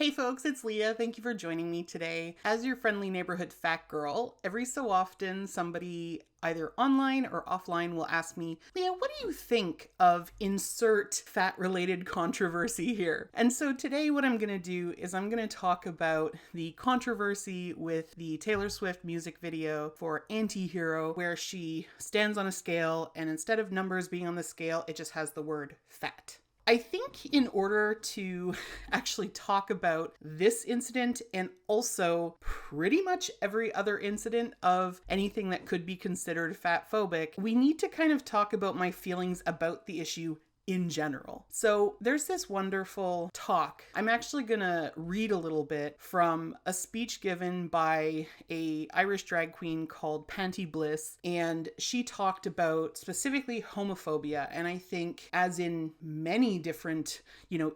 Hey folks, it's Leah. Thank you for joining me today. As your friendly neighborhood fat girl, every so often somebody either online or offline will ask me, Leah, what do you think of insert fat related controversy here? And so today what I'm going to do is I'm going to talk about the controversy with the Taylor Swift music video for Anti-Hero, where she stands on a scale and instead of numbers being on the scale, it just has the word fat. I think in order to actually talk about this incident and also pretty much every other incident of anything that could be considered fatphobic, we need to kind of talk about my feelings about the issue in general. So there's this wonderful talk. I'm actually gonna read a little bit from a speech given by a Irish drag queen called Panti Bliss, and she talked about specifically homophobia, and I think as in many different,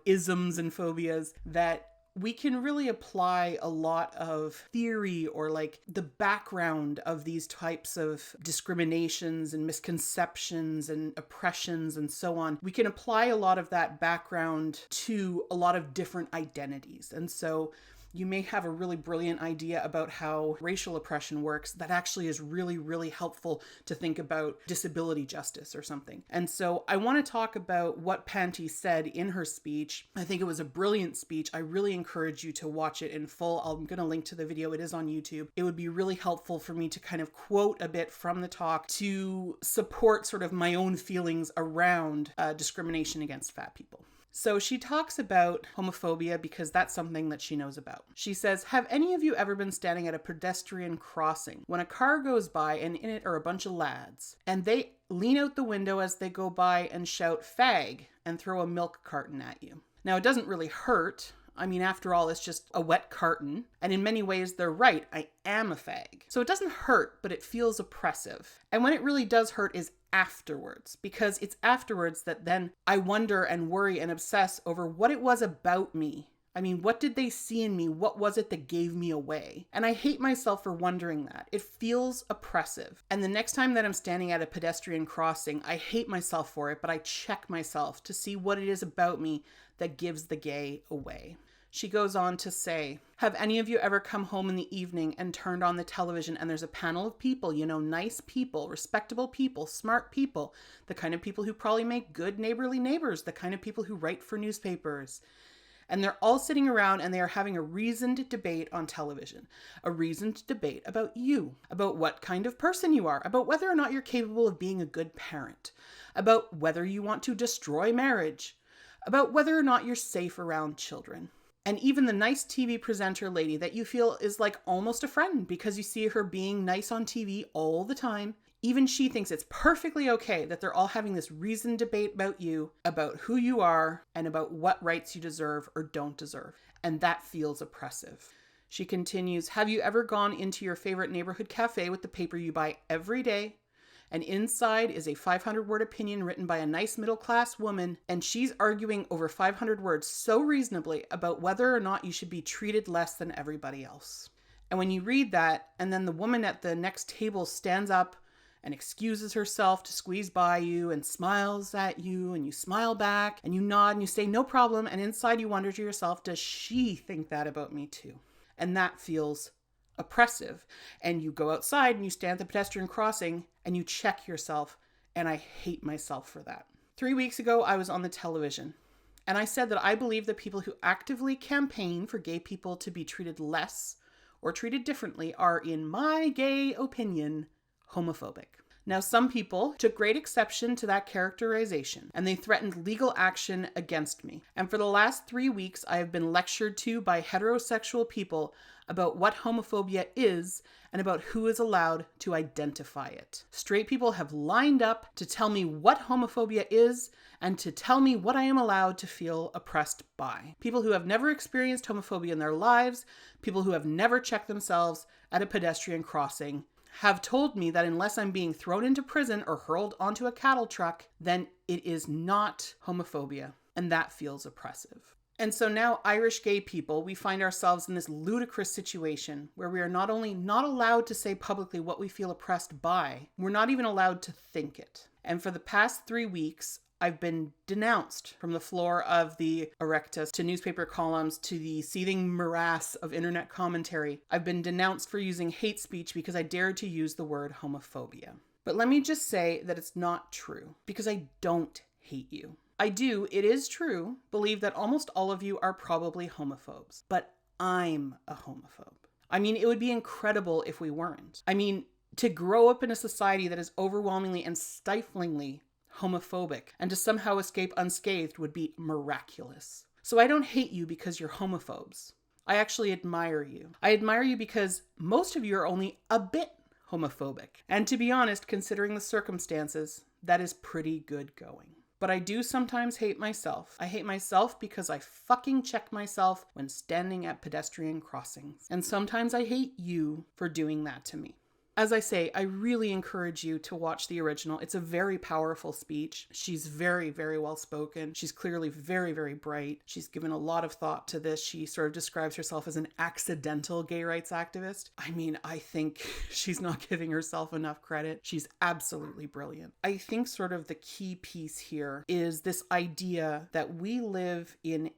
isms and phobias, that we can really apply a lot of theory or like the background of these types of discriminations and misconceptions and oppressions and so on. We can apply a lot of that background to a lot of different identities. And so you may have a really brilliant idea about how racial oppression works that actually is really, really helpful to think about disability justice or something. And so I want to talk about what Panti said in her speech. I think it was a brilliant speech. I really encourage you to watch it in full. I'm going to link to the video. It is on YouTube. It would be really helpful for me to kind of quote a bit from the talk to support sort of my own feelings around discrimination against fat people. So she talks about homophobia because that's something that she knows about. She says, have any of you ever been standing at a pedestrian crossing when a car goes by and in it are a bunch of lads and they lean out the window as they go by and shout fag and throw a milk carton at you? Now, it doesn't really hurt. I mean, after all, it's just a wet carton. And in many ways, they're right. I am a fag. So it doesn't hurt, but it feels oppressive. And when it really does hurt is afterwards, because it's afterwards that then I wonder and worry and obsess over what it was about me. I mean, what did they see in me? What was it that gave me away? And I hate myself for wondering that. It feels oppressive. And the next time that I'm standing at a pedestrian crossing, I hate myself for it, but I check myself to see what it is about me that gives the gay away. She goes on to say, have any of you ever come home in the evening and turned on the television and there's a panel of people, nice people, respectable people, smart people, the kind of people who probably make good neighborly neighbors, the kind of people who write for newspapers. And they're all sitting around and they are having a reasoned debate on television, a reasoned debate about you, about what kind of person you are, about whether or not you're capable of being a good parent, about whether you want to destroy marriage, about whether or not you're safe around children. And even the nice TV presenter lady that you feel is like almost a friend because you see her being nice on TV all the time, even she thinks it's perfectly okay that they're all having this reasoned debate about you, about who you are, and about what rights you deserve or don't deserve. And that feels oppressive. She continues, have you ever gone into your favorite neighborhood cafe with the paper you buy every day? And inside is a 500-word opinion written by a nice middle-class woman, and she's arguing over 500 words so reasonably about whether or not you should be treated less than everybody else. And when you read that, and then the woman at the next table stands up and excuses herself to squeeze by you and smiles at you, and you smile back, and you nod, and you say, no problem, and inside you wonder to yourself, does she think that about me too? And that feels oppressive. And you go outside and you stand at the pedestrian crossing and you check yourself, and I hate myself for that. 3 weeks ago, I was on the television and I said that I believe that people who actively campaign for gay people to be treated less or treated differently are, in my gay opinion, homophobic. Now, some people took great exception to that characterization, and they threatened legal action against me. And for the last 3 weeks, I have been lectured to by heterosexual people about what homophobia is and about who is allowed to identify it. Straight people have lined up to tell me what homophobia is and to tell me what I am allowed to feel oppressed by. People who have never experienced homophobia in their lives, people who have never checked themselves at a pedestrian crossing, have told me that unless I'm being thrown into prison or hurled onto a cattle truck, then it is not homophobia. And that feels oppressive. And so now Irish gay people, we find ourselves in this ludicrous situation where we are not only not allowed to say publicly what we feel oppressed by, we're not even allowed to think it. And for the past 3 weeks, I've been denounced from the floor of the Erectus to newspaper columns to the seething morass of internet commentary. I've been denounced for using hate speech because I dared to use the word homophobia. But let me just say that it's not true, because I don't hate you. I do, it is true, believe that almost all of you are probably homophobes, but I'm a homophobe. I mean, it would be incredible if we weren't. I mean, to grow up in a society that is overwhelmingly and stiflingly homophobic and to somehow escape unscathed would be miraculous. So I don't hate you because you're homophobes. I actually admire you. I admire you because most of you are only a bit homophobic. And to be honest, considering the circumstances, that is pretty good going. But I do sometimes hate myself. I hate myself because I fucking check myself when standing at pedestrian crossings. And sometimes I hate you for doing that to me. As I say, I really encourage you to watch the original. It's a very powerful speech. She's very, very well spoken. She's clearly very, very bright. She's given a lot of thought to this. She sort of describes herself as an accidental gay rights activist. I mean, I think she's not giving herself enough credit. She's absolutely brilliant. I think sort of the key piece here is this idea that we live in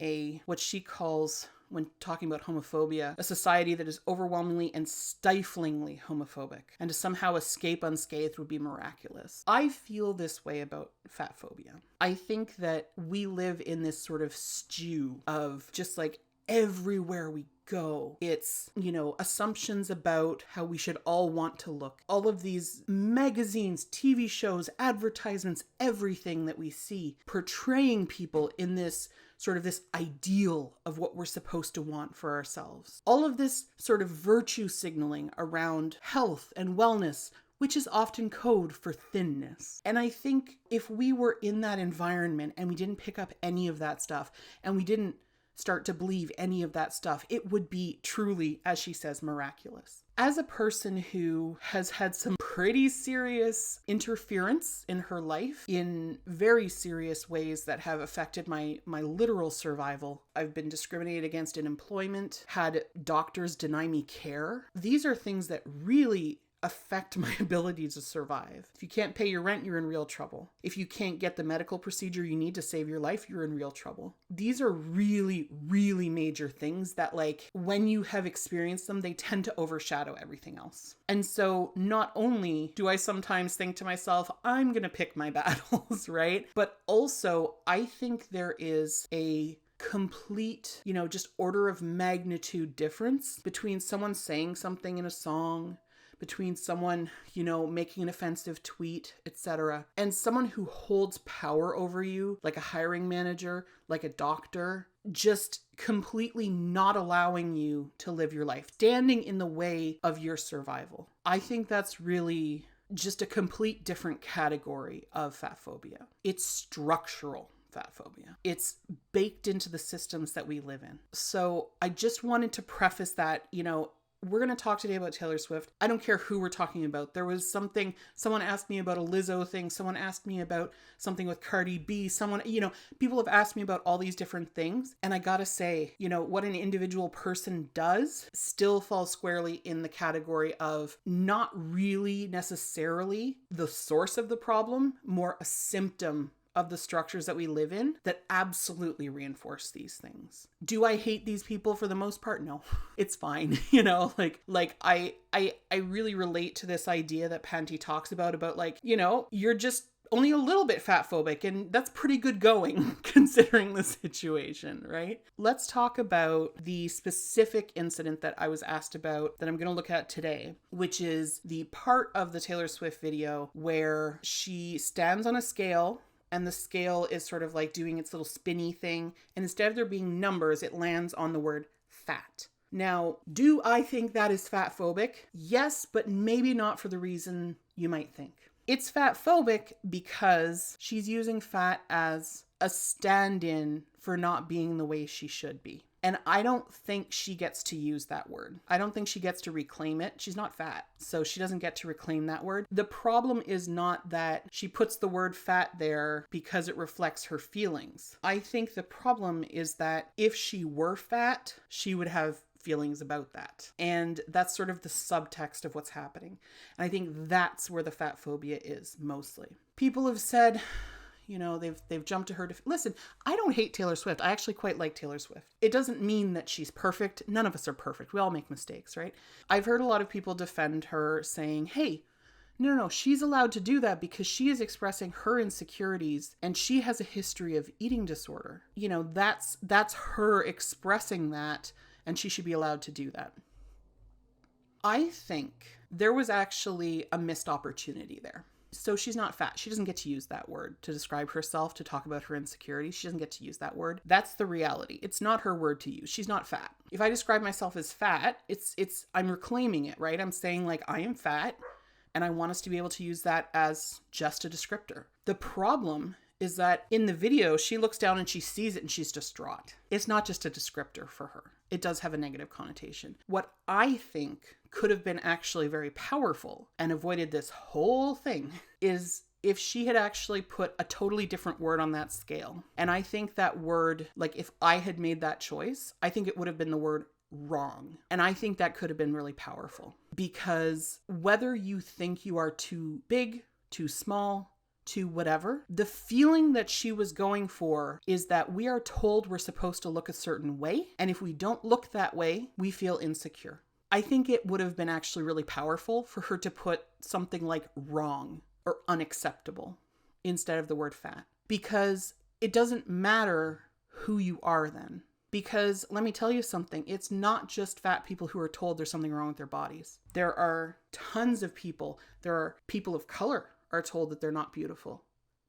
what she calls, when talking about homophobia, a society that is overwhelmingly and stiflingly homophobic, and to somehow escape unscathed would be miraculous. I feel this way about fatphobia. I think that we live in this sort of stew of just like everywhere we go, it's, assumptions about how we should all want to look. All of these magazines, TV shows, advertisements, everything that we see portraying people in this ideal of what we're supposed to want for ourselves. All of this sort of virtue signaling around health and wellness, which is often code for thinness. And I think if we were in that environment and we didn't pick up any of that stuff, and we didn't start to believe any of that stuff, it would be truly, as she says, miraculous. As a person who has had some pretty serious interference in her life in very serious ways that have affected my literal survival, I've been discriminated against in employment, had doctors deny me care. These are things that really affect my ability to survive. If you can't pay your rent, you're in real trouble. If you can't get the medical procedure you need to save your life, you're in real trouble. These are really, really major things that, like, when you have experienced them, they tend to overshadow everything else. And so not only do I sometimes think to myself, I'm going to pick my battles, right? But also I think there is a complete, just order of magnitude difference between someone saying something in a song, between someone, making an offensive tweet, etc., and someone who holds power over you, like a hiring manager, like a doctor, just completely not allowing you to live your life, standing in the way of your survival. I think that's really just a complete different category of fatphobia. It's structural fatphobia. It's baked into the systems that we live in. So I just wanted to preface that, we're going to talk today about Taylor Swift. I don't care who we're talking about. There was someone asked me about a Lizzo thing. Someone asked me about something with Cardi B. People have asked me about all these different things. And I gotta say, what an individual person does still falls squarely in the category of not really necessarily the source of the problem, more a symptom of the structures that we live in that absolutely reinforce these things. Do I hate these people for the most part? No, it's fine. I really relate to this idea that Panti talks about you're just only a little bit fatphobic, and that's pretty good going considering the situation, right? Let's talk about the specific incident that I was asked about that I'm going to look at today, which is the part of the Taylor Swift video where she stands on a scale, and the scale is sort of like doing its little spinny thing. And instead of there being numbers, it lands on the word fat. Now, do I think that is fatphobic? Yes, but maybe not for the reason you might think. It's fatphobic because she's using fat as a stand-in for not being the way she should be. And I don't think she gets to use that word. I don't think she gets to reclaim it. She's not fat, so she doesn't get to reclaim that word. The problem is not that she puts the word fat there because it reflects her feelings. I think the problem is that if she were fat, she would have feelings about that. And that's sort of the subtext of what's happening. And I think that's where the fat phobia is mostly. People have said, they've jumped to her. Listen, I don't hate Taylor Swift. I actually quite like Taylor Swift. It doesn't mean that she's perfect. None of us are perfect. We all make mistakes, right? I've heard a lot of people defend her saying, hey, no, she's allowed to do that because she is expressing her insecurities and she has a history of eating disorder. That's her expressing that, and she should be allowed to do that. I think there was actually a missed opportunity there. So she's not fat. She doesn't get to use that word to describe herself, to talk about her insecurities. She doesn't get to use that word. That's the reality. It's not her word to use. She's not fat. If I describe myself as fat, I'm reclaiming it, right? I'm saying like, I am fat. And I want us to be able to use that as just a descriptor. The problem is that in the video, she looks down and she sees it and she's distraught. It's not just a descriptor for her. It does have a negative connotation. What I think could have been actually very powerful and avoided this whole thing is if she had actually put a totally different word on that scale. And I think that word, like if I had made that choice, I think it would have been the word wrong. And I think that could have been really powerful, because whether you think you are too big, too small, too whatever, the feeling that she was going for is that we are told we're supposed to look a certain way. And if we don't look that way, we feel insecure. I think it would have been actually really powerful for her to put something like wrong or unacceptable instead of the word fat, because it doesn't matter who you are then. Because let me tell you something, it's not just fat people who are told there's something wrong with their bodies. There are tons of people. There are people of color are told that they're not beautiful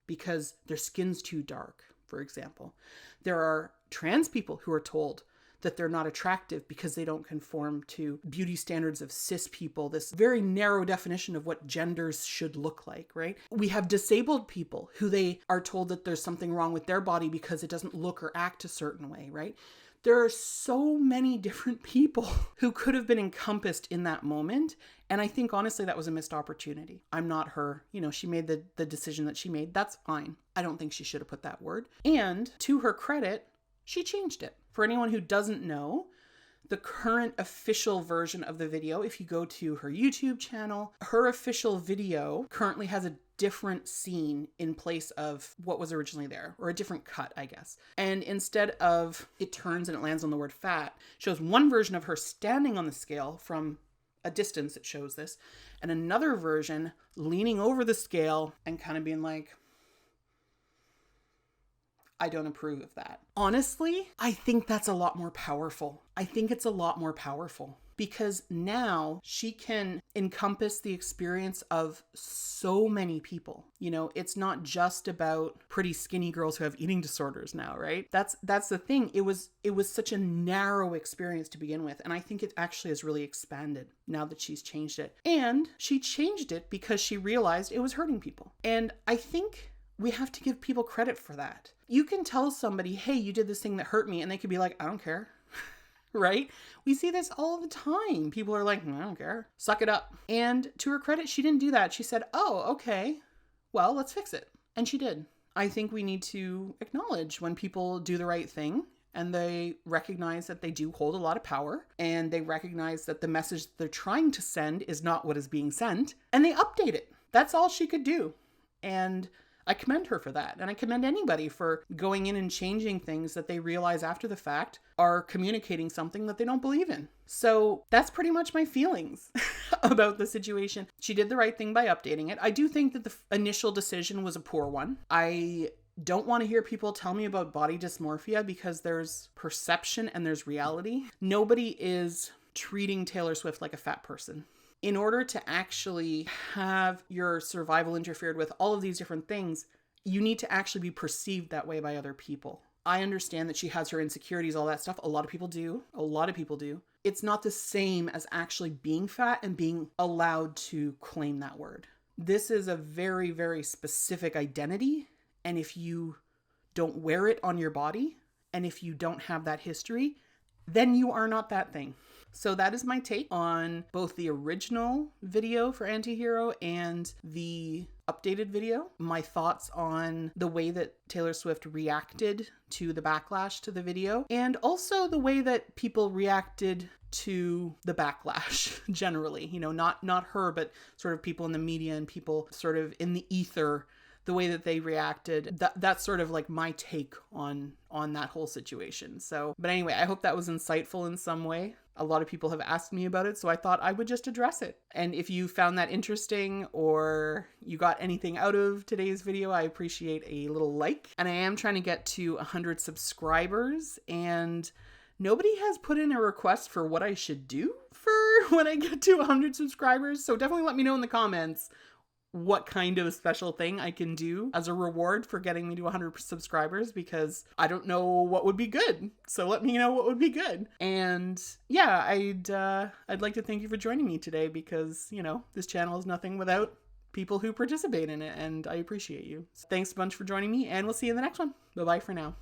because their skin's too dark, for example. There are trans people who are told that they're not attractive because they don't conform to beauty standards of cis people, this very narrow definition of what genders should look like, right? We have disabled people who they are told that there's something wrong with their body because it doesn't look or act a certain way, right? There are so many different people who could have been encompassed in that moment. And I think, honestly, that was a missed opportunity. I'm not her. She made the decision that she made. That's fine. I don't think she should have put that word. And to her credit, she changed it. For anyone who doesn't know, the current official version of the video, if you go to her YouTube channel, her official video currently has a different scene in place of what was originally there, or a different cut, I guess. And instead of it turns and it lands on the word fat, shows one version of her standing on the scale from a distance, it shows this, and another version leaning over the scale and kind of being like, I don't approve of that. Honestly, I think that's a lot more powerful. I think it's a lot more powerful because now she can encompass the experience of so many people. It's not just about pretty skinny girls who have eating disorders now, right? That's the thing. It was such a narrow experience to begin with. And I think it actually has really expanded now that she's changed it. And she changed it because she realized it was hurting people. And I think we have to give people credit for that. You can tell somebody, hey, you did this thing that hurt me. And they could be like, I don't care. Right? We see this all the time. People are like, I don't care. Suck it up. And to her credit, she didn't do that. She said, oh, okay. Well, let's fix it. And she did. I think we need to acknowledge when people do the right thing and they recognize that they do hold a lot of power and they recognize that the message they're trying to send is not what is being sent, and they update it. That's all she could do. And I commend her for that. And I commend anybody for going in and changing things that they realize after the fact are communicating something that they don't believe in. So that's pretty much my feelings about the situation. She did the right thing by updating it. I do think that the initial decision was a poor one. I don't want to hear people tell me about body dysmorphia because there's perception and there's reality. Nobody is treating Taylor Swift like a fat person. In order to actually have your survival interfered with all of these different things, you need to actually be perceived that way by other people. I understand that she has her insecurities, all that stuff. A lot of people do. It's not the same as actually being fat and being allowed to claim that word. This is a very, very specific identity. And if you don't wear it on your body, and if you don't have that history, then you are not that thing. So that is my take on both the original video for Antihero and the updated video. My thoughts on the way that Taylor Swift reacted to the backlash to the video, and also the way that people reacted to the backlash generally. Not her, but sort of people in the media and people sort of in the ether the way that they reacted. That's sort of like my take on that whole situation. So, but anyway, I hope that was insightful in some way. A lot of people have asked me about it, so I thought I would just address it. And if you found that interesting or you got anything out of today's video, I appreciate a little like. And I am trying to get to 100 subscribers, and nobody has put in a request for what I should do for when I get to 100 subscribers. So definitely let me know in the comments what kind of special thing I can do as a reward for getting me to 100 subscribers, because I don't know what would be good. So let me know what would be good. And yeah, I'd like to thank you for joining me today, because, you know, this channel is nothing without people who participate in it, and I appreciate you. Thanks a bunch for joining me, and we'll see you in the next one. Bye-bye for now.